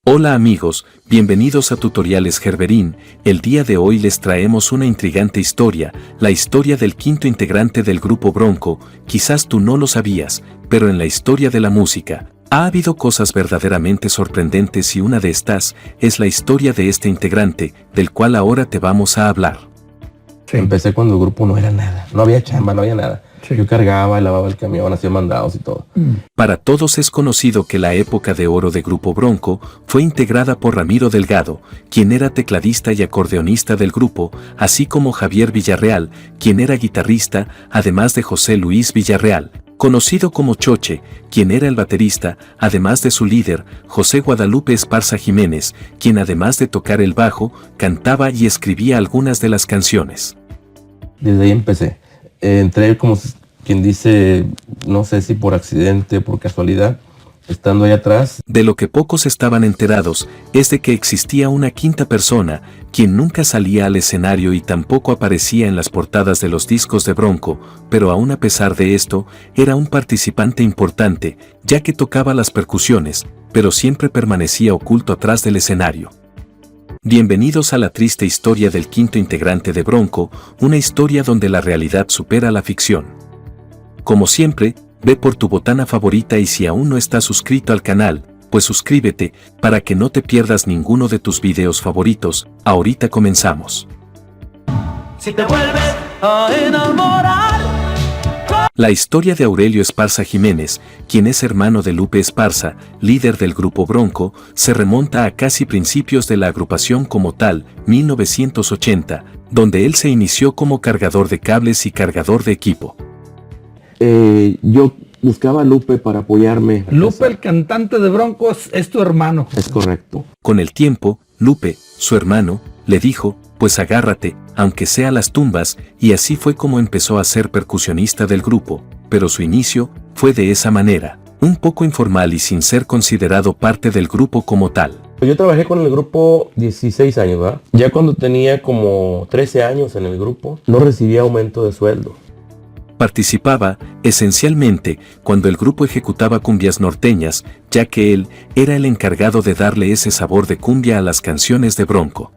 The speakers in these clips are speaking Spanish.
Hola amigos, bienvenidos a Tutoriales Gerberín. El día de hoy les traemos una intrigante historia, la historia del quinto integrante del grupo Bronco. Quizás tú no lo sabías, pero en la historia de la música, ha habido cosas verdaderamente sorprendentes y una de estas es la historia de este integrante, del cual ahora te vamos a hablar. Sí. Empecé cuando el grupo no era nada, no había chamba, no había nada. Sí. Yo cargaba, lavaba el camión, hacía mandados y todo. Para todos es conocido que la época de oro de Grupo Bronco fue integrada por Ramiro Delgado, quien era tecladista y acordeonista del grupo, así como Javier Villarreal, quien era guitarrista, además de José Luis Villarreal, conocido como Choche, quien era el baterista, además de su líder, José Guadalupe Esparza Jiménez, quien además de tocar el bajo, cantaba y escribía algunas de las canciones. Desde ahí empecé. Entré como quien dice, no sé si por accidente o por casualidad, estando ahí atrás. De lo que pocos estaban enterados es de que existía una quinta persona, quien nunca salía al escenario y tampoco aparecía en las portadas de los discos de Bronco, pero aún a pesar de esto, era un participante importante, ya que tocaba las percusiones, pero siempre permanecía oculto atrás del escenario. Bienvenidos a la triste historia del quinto integrante de Bronco, una historia donde la realidad supera la ficción. Como siempre, ve por tu botana favorita y si aún no estás suscrito al canal, pues suscríbete para que no te pierdas ninguno de tus videos favoritos. Ahorita comenzamos. Si te vuelves a enamorar. La historia de Aurelio Esparza Jiménez, quien es hermano de Lupe Esparza, líder del grupo Bronco, se remonta a casi principios de la agrupación como tal, 1980, donde él se inició como cargador de cables y cargador de equipo. Yo buscaba a Lupe para apoyarme. Lupe, el cantante de Bronco, es tu hermano. Es correcto. Con el tiempo, Lupe, su hermano, le dijo, pues agárrate, aunque sea las tumbas, y así fue como empezó a ser percusionista del grupo, pero su inicio fue de esa manera, un poco informal y sin ser considerado parte del grupo como tal. Yo trabajé con el grupo 16 años, ¿verdad? Ya cuando tenía como 13 años en el grupo, no recibía aumento de sueldo. Participaba, esencialmente, cuando el grupo ejecutaba cumbias norteñas, ya que él era el encargado de darle ese sabor de cumbia a las canciones de Bronco.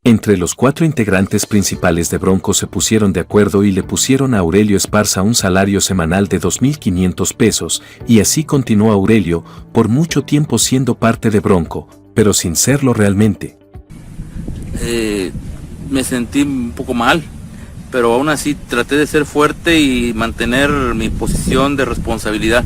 Entre los 4 integrantes principales de Bronco se pusieron de acuerdo y le pusieron a Aurelio Esparza un salario semanal de 2.500 pesos, y así continuó Aurelio por mucho tiempo siendo parte de Bronco, pero sin serlo realmente. Me sentí un poco mal, pero aún así traté de ser fuerte y mantener mi posición de responsabilidad.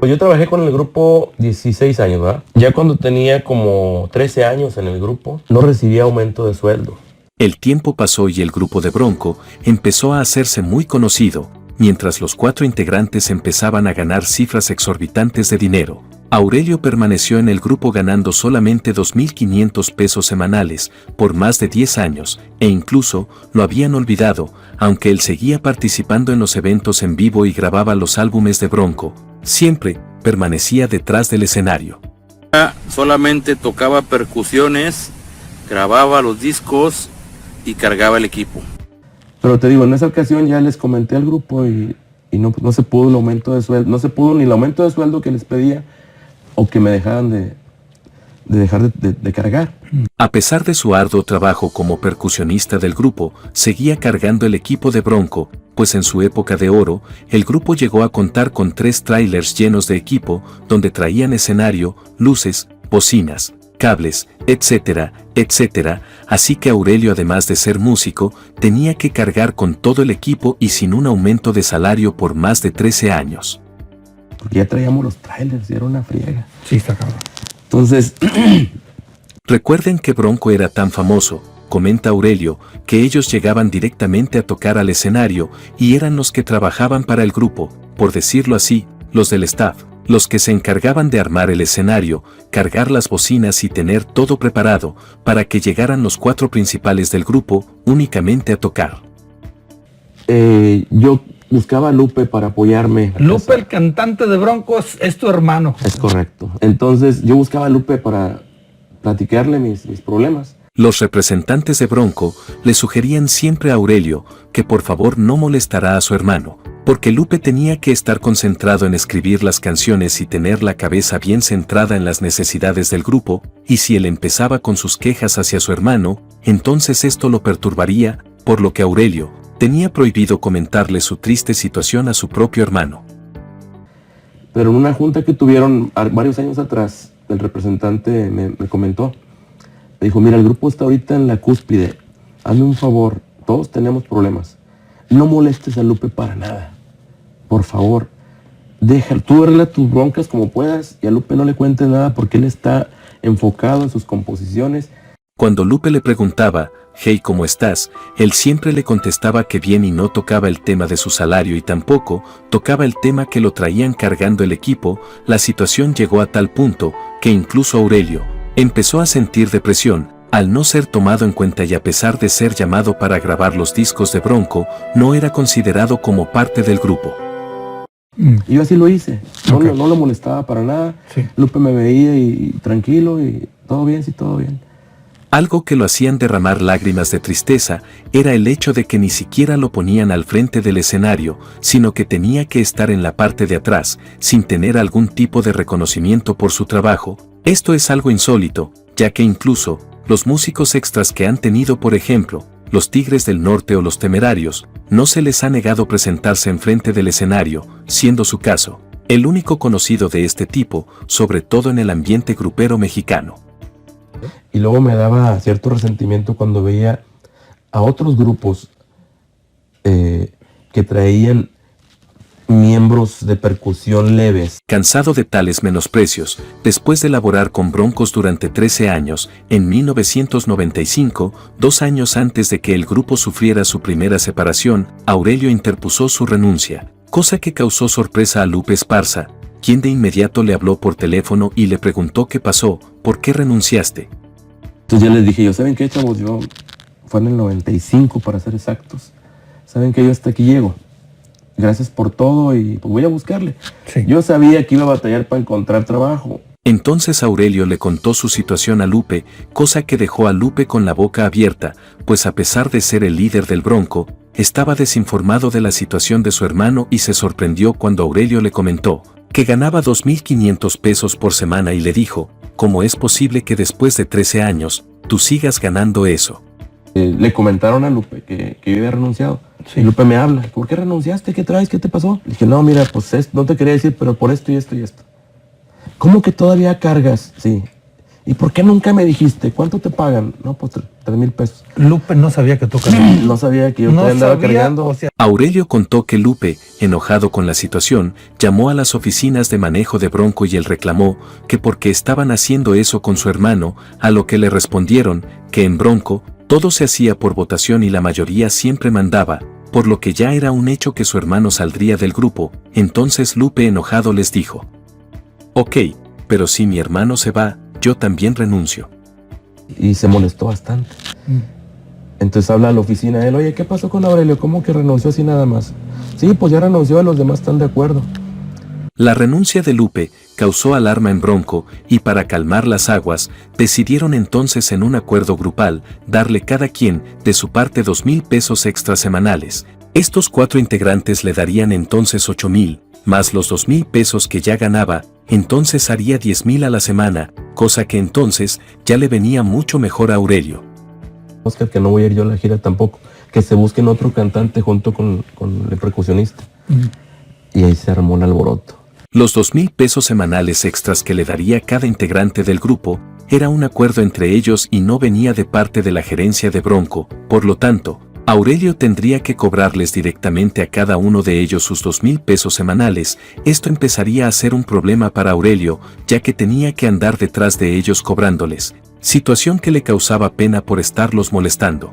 Yo trabajé con el grupo 16 años, ¿verdad? Ya cuando tenía como 13 años en el grupo, no recibía aumento de sueldo. El tiempo pasó y el grupo de Bronco empezó a hacerse muy conocido, mientras los 4 integrantes empezaban a ganar cifras exorbitantes de dinero. Aurelio permaneció en el grupo ganando solamente 2.500 pesos semanales por más de 10 años, e incluso lo habían olvidado, aunque él seguía participando en los eventos en vivo y grababa los álbumes de Bronco. Siempre permanecía detrás del escenario. Solamente tocaba percusiones, grababa los discos y cargaba el equipo. Pero te digo, en esa ocasión ya les comenté al grupo y no se pudo el aumento de sueldo, no se pudo ni el aumento de sueldo que les pedía o que me dejaran de dejar de cargar. A pesar de su arduo trabajo como percusionista del grupo, seguía cargando el equipo de Bronco, pues en su época de oro, el grupo llegó a contar con 3 trailers llenos de equipo, donde traían escenario, luces, bocinas, cables, etcétera, etcétera, así que Aurelio, además de ser músico, tenía que cargar con todo el equipo y sin un aumento de salario por más de 13 años. Porque ya traíamos los trailers y era una friega. Sí, está cabrón. Entonces, recuerden que Bronco era tan famoso, comenta Aurelio, que ellos llegaban directamente a tocar al escenario y eran los que trabajaban para el grupo, por decirlo así, los del staff, los que se encargaban de armar el escenario, cargar las bocinas y tener todo preparado para que llegaran los 4 principales del grupo únicamente a tocar. Yo buscaba a Lupe para apoyarme. Lupe, el cantante de Bronco, es tu hermano. Es correcto. Entonces yo buscaba a Lupe para platicarle mis problemas. Los representantes de Bronco le sugerían siempre a Aurelio que por favor no molestara a su hermano, Porque Lupe tenía que estar concentrado en escribir las canciones y tener la cabeza bien centrada en las necesidades del grupo, y si él empezaba con sus quejas hacia su hermano, entonces esto lo perturbaría, por lo que Aurelio tenía prohibido comentarle su triste situación a su propio hermano. Pero en una junta que tuvieron varios años atrás, el representante me comentó, me dijo, mira, el grupo está ahorita en la cúspide, hazme un favor, todos tenemos problemas, no molestes a Lupe para nada. Por favor, tú arregla tus broncas como puedas y a Lupe no le cuentes nada porque él está enfocado en sus composiciones. Cuando Lupe le preguntaba, hey, ¿cómo estás?, él siempre le contestaba que bien y no tocaba el tema de su salario y tampoco tocaba el tema que lo traían cargando el equipo. La situación llegó a tal punto que incluso Aurelio empezó a sentir depresión al no ser tomado en cuenta y a pesar de ser llamado para grabar los discos de Bronco, no era considerado como parte del grupo. Y yo así lo hice, Okay. no lo molestaba para nada. Sí. Lupe me veía y tranquilo y todo bien, sí, todo bien. Algo que lo hacían derramar lágrimas de tristeza era el hecho de que ni siquiera lo ponían al frente del escenario, sino que tenía que estar en la parte de atrás, sin tener algún tipo de reconocimiento por su trabajo. Esto es algo insólito, ya que incluso los músicos extras que han tenido, por ejemplo, los Tigres del Norte o los Temerarios, no se les ha negado presentarse enfrente del escenario, siendo su caso el único conocido de este tipo, sobre todo en el ambiente grupero mexicano. Y luego me daba cierto resentimiento cuando veía a otros grupos que traían miembros de percusión leves. Cansado de tales menosprecios, después de laborar con Broncos durante 13 años, en 1995, 2 años antes de que el grupo sufriera su primera separación, Aurelio interpuso su renuncia, cosa que causó sorpresa a Lupe Esparza, quien de inmediato le habló por teléfono y le preguntó qué pasó, ¿por qué renunciaste? Entonces yo les dije, ¿saben qué, chavos? Fue en el 95 para ser exactos. ¿Saben qué? Yo hasta aquí llego. Gracias por todo y pues voy a buscarle. Sí. Yo sabía que iba a batallar para encontrar trabajo. Entonces Aurelio le contó su situación a Lupe, cosa que dejó a Lupe con la boca abierta, pues a pesar de ser el líder del Bronco, estaba desinformado de la situación de su hermano y se sorprendió cuando Aurelio le comentó que ganaba 2,500 pesos por semana y le dijo, ¿cómo es posible que después de 13 años, tú sigas ganando eso? Le comentaron a Lupe que yo había renunciado. Sí. Y Lupe me habla, ¿por qué renunciaste? ¿Qué traes? ¿Qué te pasó? Le dije, no, mira, pues no te quería decir, pero por esto y esto y esto. ¿Cómo que todavía cargas? Sí. ¿Y por qué nunca me dijiste? ¿Cuánto te pagan? No, pues 3,000 pesos. Lupe no sabía que tocaba. No sabía que yo te andaba cargando. O sea, Aurelio contó que Lupe, enojado con la situación, llamó a las oficinas de manejo de Bronco y él reclamó que porque estaban haciendo eso con su hermano, a lo que le respondieron que en Bronco todo se hacía por votación y la mayoría siempre mandaba, por lo que ya era un hecho que su hermano saldría del grupo. Entonces Lupe enojado les dijo, ok, pero si mi hermano se va, yo también renuncio. Y se molestó bastante. Entonces habla a la oficina de él, oye, ¿qué pasó con Aurelio? ¿Cómo que renunció así nada más? Sí, pues ya renunció, los demás están de acuerdo. La renuncia de Lupe causó alarma en Bronco y para calmar las aguas, decidieron entonces en un acuerdo grupal darle cada quien de su parte 2,000 pesos extra semanales. Estos 4 integrantes le darían entonces 8,000, más los 2,000 pesos que ya ganaba, entonces haría 10,000 a la semana, cosa que entonces ya le venía mucho mejor a Aurelio. Oscar, que no voy a ir yo a la gira tampoco, que se busquen otro cantante junto con el percusionista. Y ahí se armó un alboroto. Los 2,000 pesos semanales extras que le daría cada integrante del grupo era un acuerdo entre ellos y no venía de parte de la gerencia de Bronco, por lo tanto, Aurelio tendría que cobrarles directamente a cada uno de ellos sus 2,000 pesos semanales. Esto empezaría a ser un problema para Aurelio, ya que tenía que andar detrás de ellos cobrándoles, situación que le causaba pena por estarlos molestando.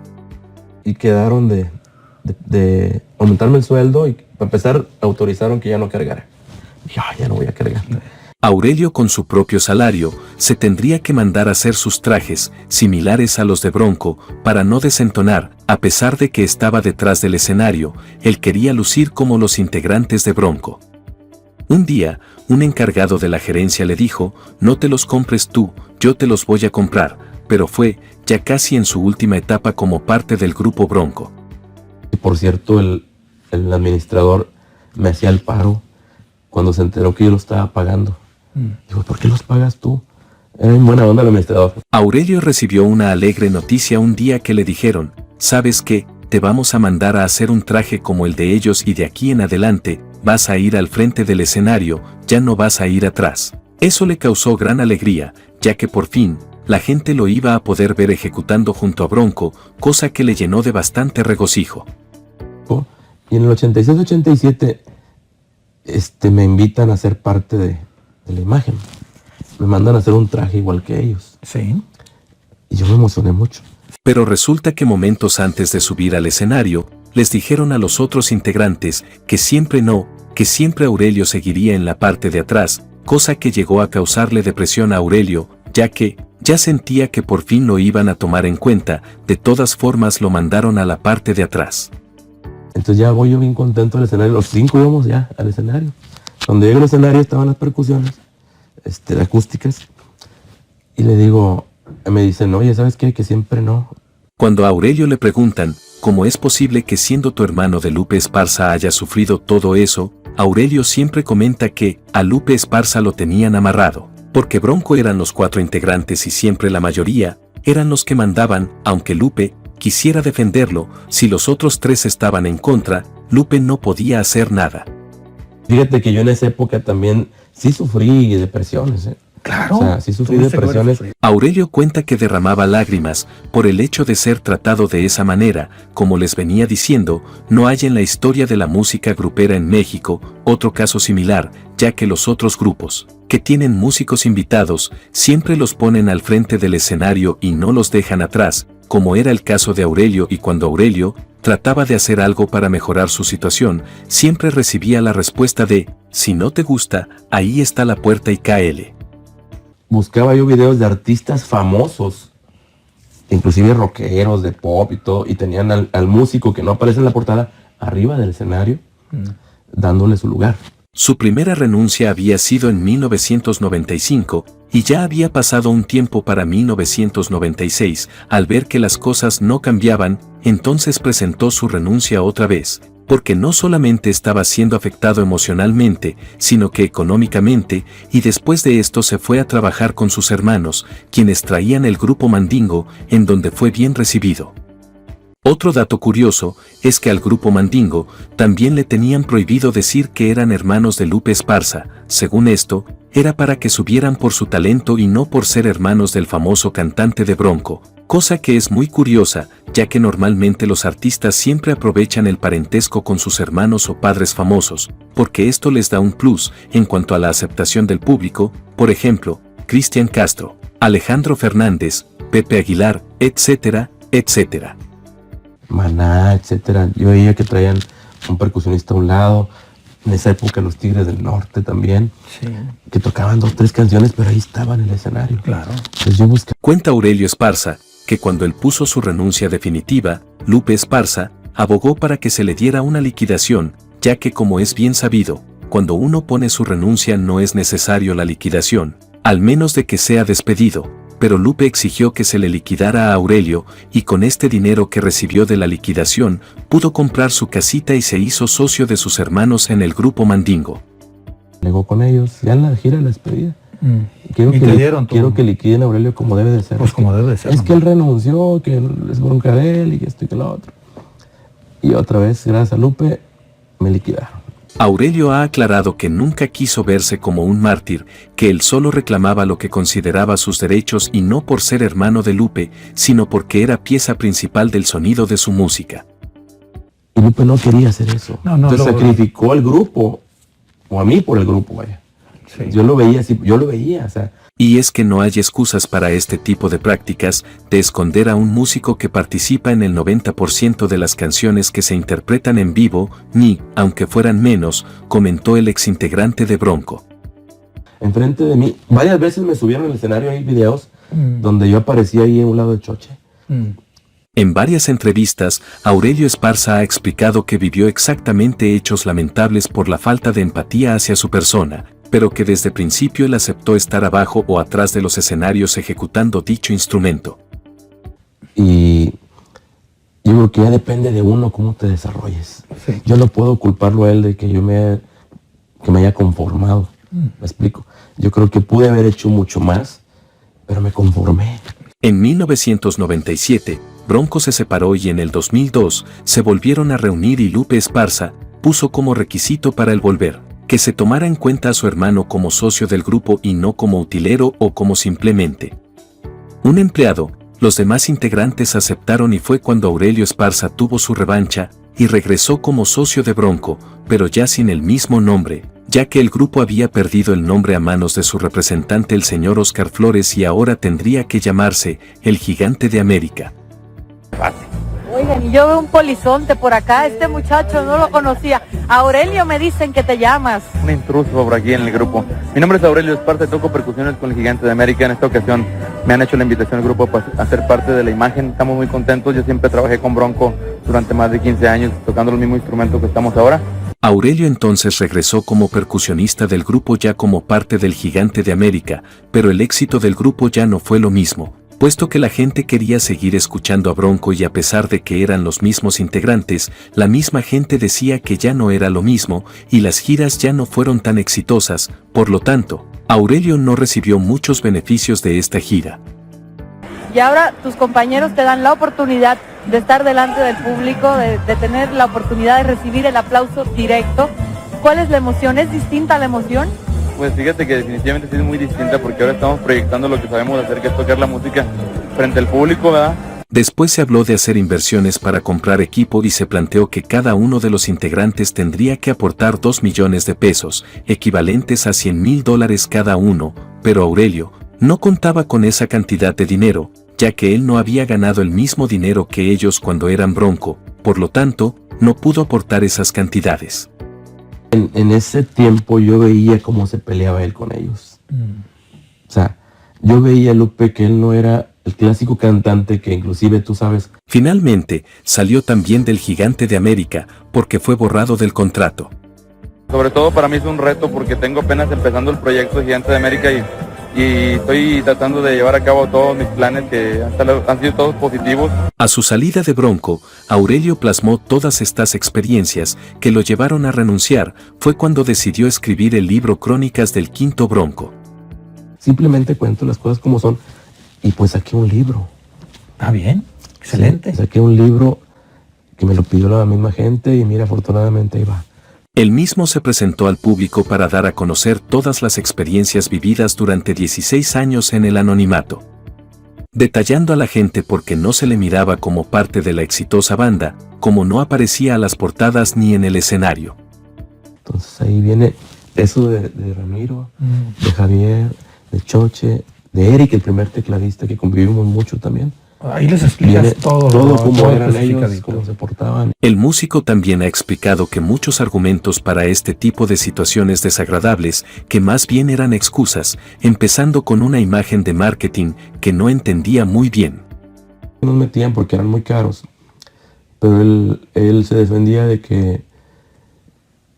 Y quedaron de aumentarme el sueldo y para empezar autorizaron que ya no cargara. Dije, ya no voy a cargar. Aurelio con su propio salario se tendría que mandar a hacer sus trajes, similares a los de Bronco, para no desentonar. A pesar de que estaba detrás del escenario, él quería lucir como los integrantes de Bronco. Un día, un encargado de la gerencia le dijo, no te los compres tú, yo te los voy a comprar, pero fue ya casi en su última etapa como parte del grupo Bronco. Y por cierto, el administrador me hacía el paro cuando se enteró que yo lo estaba pagando. Digo, ¿por qué los pagas tú? Era bien buena onda el administrador. Aurelio recibió una alegre noticia un día que le dijeron, ¿sabes qué? Te vamos a mandar a hacer un traje como el de ellos y de aquí en adelante vas a ir al frente del escenario, ya no vas a ir atrás. Eso le causó gran alegría, ya que por fin, la gente lo iba a poder ver ejecutando junto a Bronco, cosa que le llenó de bastante regocijo. Y en el 86-87 me invitan a ser parte de la imagen. Me mandan a hacer un traje igual que ellos. Sí. Y yo me emocioné mucho. Pero resulta que momentos antes de subir al escenario, les dijeron a los otros integrantes que siempre Aurelio seguiría en la parte de atrás, cosa que llegó a causarle depresión a Aurelio, ya que ya sentía que por fin lo iban a tomar en cuenta, de todas formas lo mandaron a la parte de atrás. Entonces ya voy yo bien contento al escenario, los 5 íbamos ya al escenario. Cuando llego al escenario estaban las percusiones, de acústicas, y le digo, me dicen, oye, ¿sabes qué? Que siempre no. Cuando a Aurelio le preguntan, ¿cómo es posible que siendo tu hermano de Lupe Esparza haya sufrido todo eso? Aurelio siempre comenta que a Lupe Esparza lo tenían amarrado, porque Bronco eran los 4 integrantes y siempre la mayoría eran los que mandaban, aunque Lupe quisiera defenderlo, si los otros 3 estaban en contra, Lupe no podía hacer nada. Fíjate que yo en esa época también sí sufrí depresiones. Claro. O sea, sí sufrí depresiones. Aurelio cuenta que derramaba lágrimas por el hecho de ser tratado de esa manera, como les venía diciendo, no hay en la historia de la música grupera en México otro caso similar, ya que los otros grupos, que tienen músicos invitados, siempre los ponen al frente del escenario y no los dejan atrás, como era el caso de Aurelio, y cuando Aurelio trataba de hacer algo para mejorar su situación, siempre recibía la respuesta de, si no te gusta, ahí está la puerta y cáele. Buscaba yo videos de artistas famosos, inclusive rockeros, de pop y todo, y tenían al músico que no aparece en la portada arriba del escenario, dándole su lugar. Su primera renuncia había sido en 1995, y ya había pasado un tiempo para 1996, al ver que las cosas no cambiaban, entonces presentó su renuncia otra vez, porque no solamente estaba siendo afectado emocionalmente, sino que económicamente, y después de esto se fue a trabajar con sus hermanos, quienes traían el grupo Mandingo, en donde fue bien recibido. Otro dato curioso es que al grupo Mandingo también le tenían prohibido decir que eran hermanos de Lupe Esparza. Según esto, era para que subieran por su talento y no por ser hermanos del famoso cantante de Bronco, cosa que es muy curiosa, ya que normalmente los artistas siempre aprovechan el parentesco con sus hermanos o padres famosos, porque esto les da un plus en cuanto a la aceptación del público, por ejemplo, Cristian Castro, Alejandro Fernández, Pepe Aguilar, etcétera, etcétera. Maná, etcétera. Yo veía que traían un percusionista a un lado. En esa época los Tigres del Norte también. Sí. Que tocaban 2, 3 canciones, pero ahí estaban en el escenario. Claro. Entonces yo buscaba. Cuenta Aurelio Esparza, que cuando él puso su renuncia definitiva, Lupe Esparza abogó para que se le diera una liquidación, ya que como es bien sabido, cuando uno pone su renuncia no es necesario la liquidación, al menos de que sea despedido. Pero Lupe exigió que se le liquidara a Aurelio, y con este dinero que recibió de la liquidación, pudo comprar su casita y se hizo socio de sus hermanos en el grupo Mandingo. Negó con ellos, ya en la gira de la despedida. Quiero, ¿Y que, te dieron todo? quiero que liquiden a Aurelio como debe de ser. Pues como debe de ser. Es que él renunció, que es bronca de él y que esto y que lo otro. Y otra vez, gracias a Lupe, me liquidaron. Aurelio ha aclarado que nunca quiso verse como un mártir, que él solo reclamaba lo que consideraba sus derechos y no por ser hermano de Lupe, sino porque era pieza principal del sonido de su música. Y Lupe no quería hacer eso. No, entonces sacrificó al grupo, o a mí por el grupo, vaya. Sí. Yo lo veía así, o sea. Y es que no hay excusas para este tipo de prácticas, de esconder a un músico que participa en el 90% de las canciones que se interpretan en vivo, ni, aunque fueran menos, comentó el exintegrante de Bronco. Enfrente de mí, varias veces me subieron al escenario, hay videos donde yo aparecía ahí en un lado de Choche. En varias entrevistas, Aurelio Esparza ha explicado que vivió exactamente hechos lamentables por la falta de empatía hacia su persona, pero que desde principio él aceptó estar abajo o atrás de los escenarios ejecutando dicho instrumento. Y yo creo que ya depende de uno cómo te desarrolles. Sí. Yo no puedo culparlo a él de que me haya conformado. ¿Me explico? Yo creo que pude haber hecho mucho más, pero me conformé. En 1997, Bronco se separó y en el 2002 se volvieron a reunir y Lupe Esparza puso como requisito para el volver que se tomara en cuenta a su hermano como socio del grupo y no como utilero o como simplemente un empleado. Los demás integrantes aceptaron y fue cuando Aurelio Esparza tuvo su revancha y regresó como socio de Bronco, pero ya sin el mismo nombre, ya que el grupo había perdido el nombre a manos de su representante el señor Oscar Flores y ahora tendría que llamarse El Gigante de América. Oigan, y yo veo un polizonte por acá, este muchacho no lo conocía. Aurelio me dicen que te llamas. Un intruso por aquí en el grupo. Mi nombre es Aurelio Esparza, toco percusiones con el Gigante de América. En esta ocasión me han hecho la invitación al grupo a ser parte de la imagen. Estamos muy contentos. Yo siempre trabajé con Bronco durante más de 15 años, tocando el mismo instrumento que estamos ahora. Aurelio entonces regresó como percusionista del grupo ya como parte del Gigante de América, pero el éxito del grupo ya no fue lo mismo, puesto que la gente quería seguir escuchando a Bronco y a pesar de que eran los mismos integrantes, la misma gente decía que ya no era lo mismo y las giras ya no fueron tan exitosas, por lo tanto, Aurelio no recibió muchos beneficios de esta gira. Y ahora tus compañeros te dan la oportunidad de estar delante del público, de tener la oportunidad de recibir el aplauso directo. ¿Cuál es la emoción? ¿Es distinta la emoción? Pues fíjate que definitivamente sí es muy distinta porque ahora estamos proyectando lo que sabemos hacer, que es tocar la música frente al público, ¿verdad? Después se habló de hacer inversiones para comprar equipo y se planteó que cada uno de los integrantes tendría que aportar 2 millones de pesos, equivalentes a $100,000 cada uno, pero Aurelio no contaba con esa cantidad de dinero, ya que él no había ganado el mismo dinero que ellos cuando eran Bronco, por lo tanto, no pudo aportar esas cantidades. En ese tiempo yo veía cómo se peleaba él con ellos. O sea, yo veía a Lupe que él no era el clásico cantante que inclusive tú sabes. Finalmente, salió también del Gigante de América, porque fue borrado del contrato. Sobre todo para mí es un reto porque tengo apenas empezando el proyecto Gigante de América y estoy tratando de llevar a cabo todos mis planes que han sido todos positivos. A su salida de Bronco, Aurelio plasmó todas estas experiencias que lo llevaron a renunciar. Fue cuando decidió escribir el libro Crónicas del Quinto Bronco. Simplemente cuento las cosas como son y pues saqué un libro. Ah, bien, excelente. Sí, saqué un libro que me lo pidió la misma gente y mira, afortunadamente ahí va. Él mismo se presentó al público para dar a conocer todas las experiencias vividas durante 16 años en el anonimato, detallando a la gente por qué no se le miraba como parte de la exitosa banda, como no aparecía a las portadas ni en el escenario. Entonces ahí viene eso de Ramiro, de Javier, de Choche, de Eric, el primer tecladista que convivimos mucho también. Ahí les explicas todo cómo eran ellos, cómo se portaban. El músico también ha explicado que muchos argumentos para este tipo de situaciones desagradables, que más bien eran excusas, empezando con una imagen de marketing que no entendía muy bien. Nos metían porque eran muy caros, pero él se defendía de que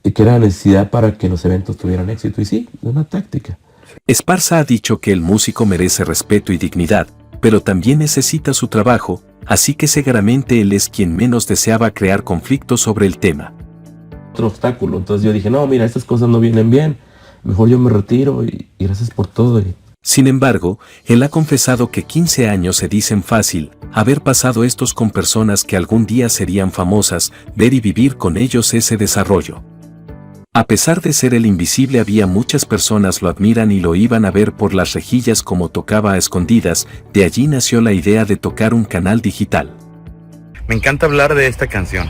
era necesidad para que los eventos tuvieran éxito. Y sí, es una táctica. Esparza ha dicho que el músico merece respeto y dignidad, pero también necesita su trabajo, así que seguramente él es quien menos deseaba crear conflictos sobre el tema. Otro obstáculo, entonces yo dije, no, mira, estas cosas no vienen bien, mejor yo me retiro y gracias por todo. Sin embargo, él ha confesado que 15 años se dicen fácil, haber pasado estos con personas que algún día serían famosas, ver y vivir con ellos ese desarrollo. A pesar de ser el invisible, había muchas personas lo admiran y lo iban a ver por las rejillas como tocaba a escondidas. De allí nació la idea de tocar un canal digital. Me encanta hablar de esta canción.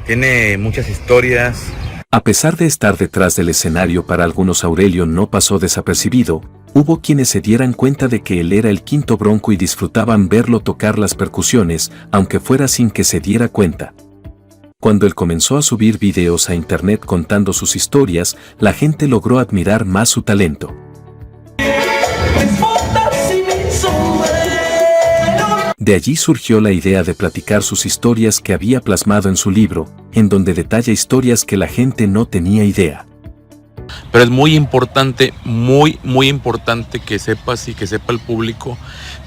Tiene muchas historias. A pesar de estar detrás del escenario, para algunos Aurelio no pasó desapercibido. Hubo quienes se dieran cuenta de que él era el quinto Bronco y disfrutaban verlo tocar las percusiones, aunque fuera sin que se diera cuenta. Cuando él comenzó a subir videos a internet contando sus historias, la gente logró admirar más su talento. De allí surgió la idea de platicar sus historias que había plasmado en su libro, en donde detalla historias que la gente no tenía idea. Pero es muy importante que sepas y que sepa el público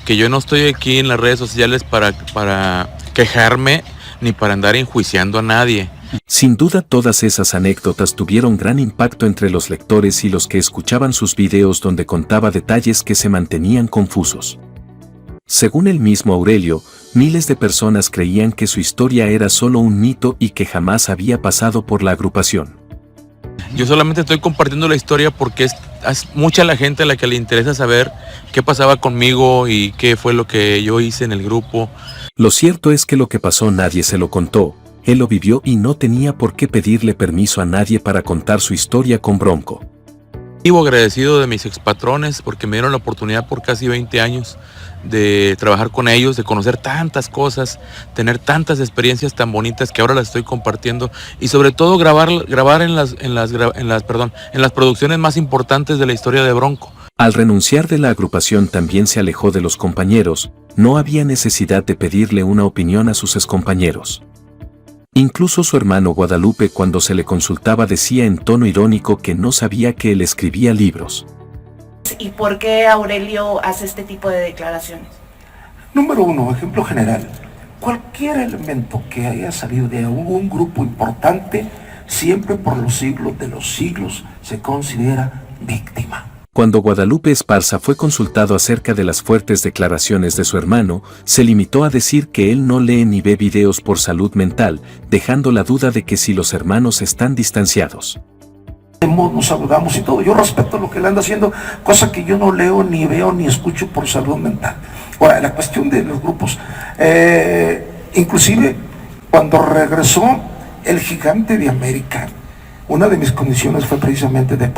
que yo no estoy aquí en las redes sociales para quejarme ni para andar enjuiciando a nadie. Sin duda todas esas anécdotas tuvieron gran impacto entre los lectores y los que escuchaban sus videos donde contaba detalles que se mantenían confusos. Según el mismo Aurelio, miles de personas creían que su historia era solo un mito y que jamás había pasado por la agrupación. Yo solamente estoy compartiendo la historia porque es mucha la gente a la que le interesa saber qué pasaba conmigo y qué fue lo que yo hice en el grupo. Lo cierto es que lo que pasó nadie se lo contó, él lo vivió y no tenía por qué pedirle permiso a nadie para contar su historia con Bronco. Vivo agradecido de mis expatrones porque me dieron la oportunidad por casi 20 años de trabajar con ellos, de conocer tantas cosas, tener tantas experiencias tan bonitas que ahora las estoy compartiendo y sobre todo grabar en las producciones más importantes de la historia de Bronco. Al renunciar de la agrupación también se alejó de los compañeros, no había necesidad de pedirle una opinión a sus excompañeros. Incluso su hermano Guadalupe cuando se le consultaba decía en tono irónico que no sabía que él escribía libros. ¿Y por qué Aurelio hace este tipo de declaraciones? Número uno, ejemplo general. Cualquier elemento que haya salido de un grupo importante, siempre por los siglos de los siglos, se considera víctima. Cuando Guadalupe Esparza fue consultado acerca de las fuertes declaraciones de su hermano, se limitó a decir que él no lee ni ve videos por salud mental, dejando la duda de que si los hermanos están distanciados. Nos saludamos y todo. Yo respeto lo que él anda haciendo, cosa que yo no leo, ni veo, ni escucho por salud mental. Ahora, la cuestión de los grupos. Inclusive, cuando regresó el Gigante de América, una de mis condiciones fue precisamente de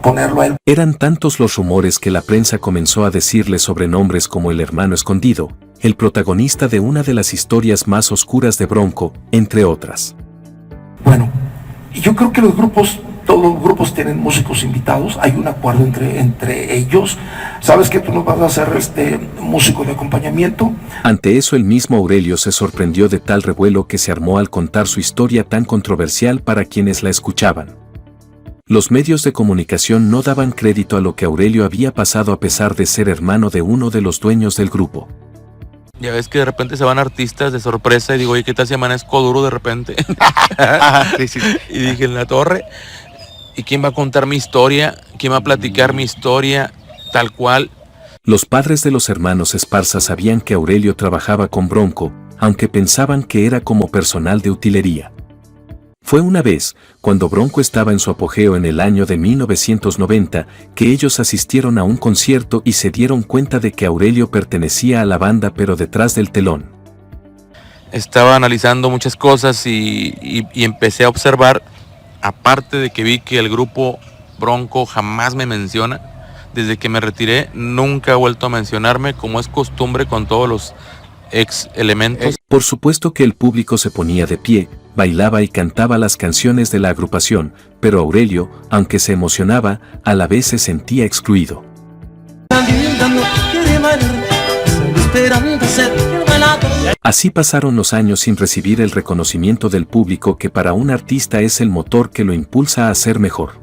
ponerlo a él. Eran tantos los rumores que la prensa comenzó a decirle sobrenombres como el hermano escondido, el protagonista de una de las historias más oscuras de Bronco, entre otras. Bueno, yo creo que todos los grupos tienen músicos invitados, hay un acuerdo entre ellos. ¿Sabes que tú nos vas a hacer músico de acompañamiento? Ante eso el mismo Aurelio se sorprendió de tal revuelo que se armó al contar su historia tan controversial para quienes la escuchaban. Los medios de comunicación no daban crédito a lo que Aurelio había pasado a pesar de ser hermano de uno de los dueños del grupo. Ya ves que de repente se van artistas de sorpresa y digo, oye, ¿qué tal si amanezco duro de repente? Sí. Y dije, en la torre, ¿y quién va a contar mi historia? ¿Quién va a platicar mi historia tal cual? Los padres de los hermanos Esparza sabían que Aurelio trabajaba con Bronco, aunque pensaban que era como personal de utilería. Fue una vez, cuando Bronco estaba en su apogeo en el año de 1990, que ellos asistieron a un concierto y se dieron cuenta de que Aurelio pertenecía a la banda pero detrás del telón. Estaba analizando muchas cosas y empecé a observar, aparte de que vi que el grupo Bronco jamás me menciona, desde que me retiré nunca ha vuelto a mencionarme como es costumbre con todos los ex elementos. Por supuesto que el público se ponía de pie, bailaba y cantaba las canciones de la agrupación, pero Aurelio, aunque se emocionaba, a la vez se sentía excluido. Así pasaron los años sin recibir el reconocimiento del público que para un artista es el motor que lo impulsa a ser mejor.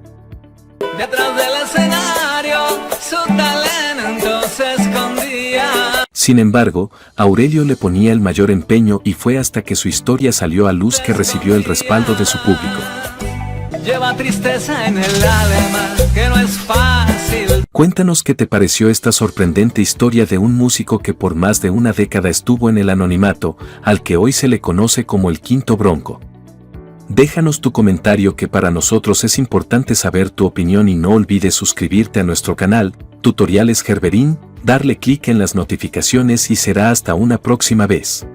Detrás del escenario, su talento se escondía. Sin embargo, Aurelio le ponía el mayor empeño y fue hasta que su historia salió a luz que recibió el respaldo de su público. Lleva tristeza en el alma, que no es fácil. Cuéntanos qué te pareció esta sorprendente historia de un músico que por más de una década estuvo en el anonimato, al que hoy se le conoce como el Quinto Bronco. Déjanos tu comentario que para nosotros es importante saber tu opinión y no olvides suscribirte a nuestro canal, Tutoriales Gerberín, darle clic en las notificaciones y será hasta una próxima vez.